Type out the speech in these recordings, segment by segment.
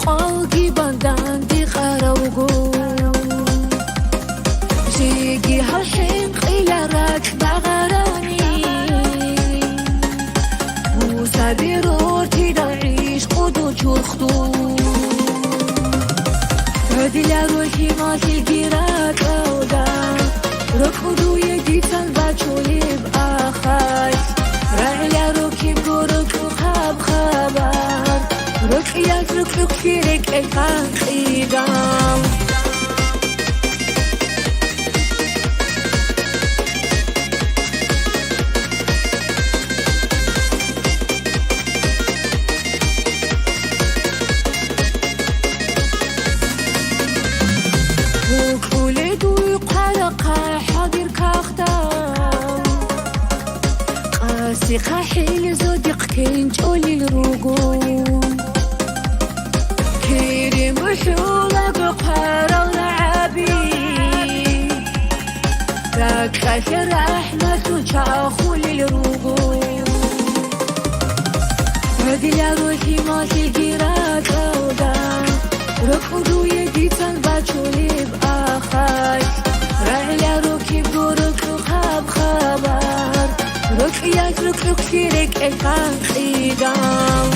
تقاقي بندان دي قروقو جيجي هالحين قيلة راكبة غراني وسابي رورتي دعيش قدو جرخدو هدي لروحي ما تلقي راكودا ركضو يدي تنباتشولي بآخاي رعلي روكي بقورك وخاب خبر روك يترك فيرك الفان خيدام قاسي حيل زودق كنج أولي الرقو كريم وحولة بقهر العبي ذاك خاطر رحمة وشاخولي الرقو هدي لروحي ما تلقي راكودا ركضو يدي تنباتشولي بآخاي رعلي روكي بقورك وخاب خبر روك يترك فيرك الفان خيدام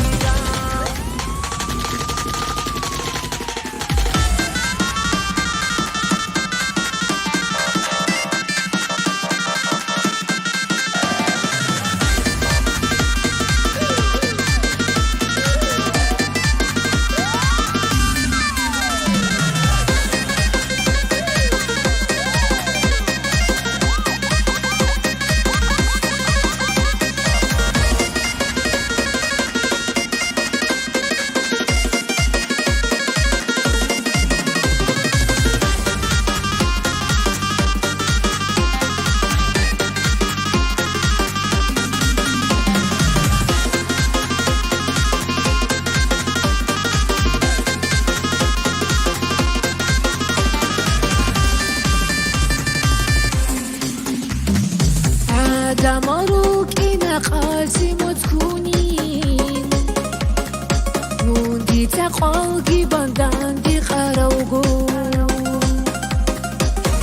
دماروك إنا قاسم تكونين نوندي تقاقي بندان دي قروقو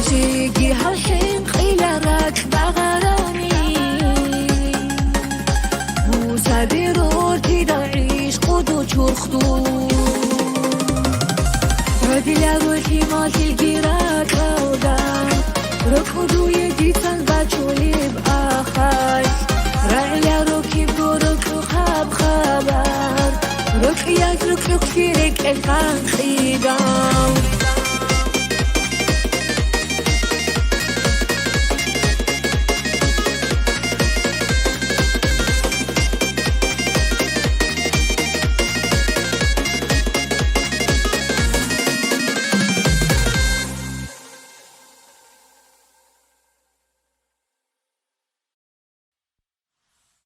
جيجي هالحين قيلة راكبة غراني وسابي رورتي دعيش قدو جرخدو هدي لروحي ما تلقي راكودا ركضو يدي تنباتشولي بآخاي رعلي روكي بقورك وخاب خبر روك يترك فيرك الفان خيدام